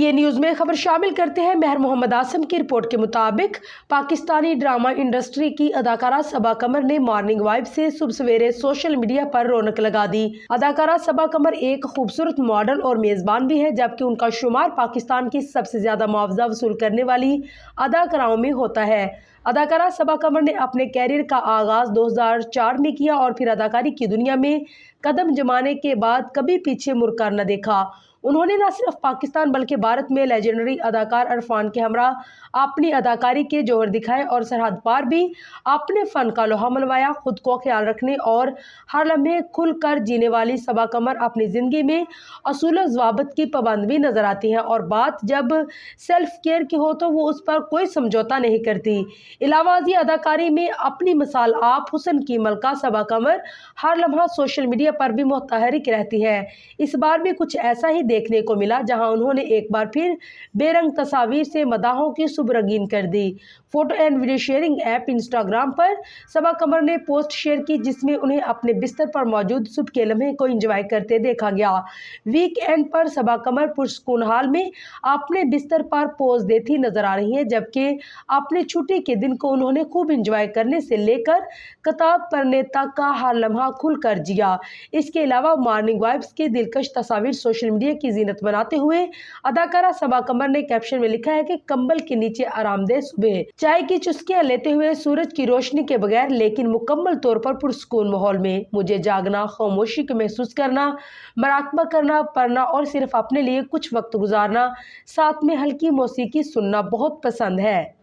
ये न्यूज़ में खबर शामिल करते हैं। मेहर मोहम्मद आसम की रिपोर्ट के मुताबिक पाकिस्तानी ड्रामा इंडस्ट्री की अदाकारा सबा कमर ने मॉर्निंग वाइब से सुबह सवेरे सोशल मीडिया पर रौनक लगा दी। अदाकारा सबा कमर एक खूबसूरत मॉडल और मेज़बान भी है, जबकि उनका शुमार पाकिस्तान की सबसे ज़्यादा मुआवजा वसूल करने वाली अदाकाराओं में होता है। अदाकारा सबा कमर ने अपने कैरियर का आगाज़ 2004 में किया और फिर अदाकारी की दुनिया में कदम जमाने के बाद कभी पीछे मुड़कर न देखा। उन्होंने न सिर्फ पाकिस्तान बल्कि भारत में लेजेंडरी अदाकार इरफान के हमरा अपनी अदाकारी के जौहर दिखाए और सरहद पार भी अपने फन का लोहा मनवाया। खुद को ख्याल रखने और हर लम्हे खुल कर जीने वाली सबा कमर अपनी ज़िंदगी में असूल ज़वाबित की पाबंद भी नजर आती हैं और बात जब सेल्फ केयर की हो तो वो उस पर कोई समझौता नहीं करती। इलावाजी अदाकारी में अपनी मिसाल आप हुस्न की मलका सबा कमर हर लम्हा सोशल मीडिया पर भी मुतहरिक रहती है। इस बार भी कुछ ऐसा ही देखने को मिला, जहां उन्होंने एक बार फिर बेरंग तस्वीर से मदाहों की सुबह रंगीन कर दी। Photo and video sharing app Instagram पर सबा कमर ने पोस्ट शेयर की, जिसमें उन्हें अपने बिस्तर पर मौजूद सुबह के लम्हे को एंजॉय करते देखा गया। वीक एंड पर सबा कमर पुरसकून हाल में अपने बिस्तर पर पोज देती नजर आ रही हैं, जबकि अपने छुट्टी के दिन को उन्होंने खूब एंजॉय करने से लेकर किताब पढ़ने तक का हर लम्हा खुल कर जिया। इसके अलावा मॉर्निंग वाइब्स की दिलकश तस्वीर सोशल मीडिया की जीनत बनाते हुए अदाकारा सबा कमर ने कैप्शन में लिखा है कि कंबल के नीचे आरामदेह सुबह, चाय की चुस्कियां लेते हुए सूरज की रोशनी के बगैर लेकिन मुकम्मल तौर पर पुरसकून माहौल में मुझे जागना, खामोशी को महसूस करना, मराकबा करना, पढ़ना और सिर्फ अपने लिए कुछ वक्त गुजारना, साथ में हल्की मौसीकी सुनना बहुत पसंद है।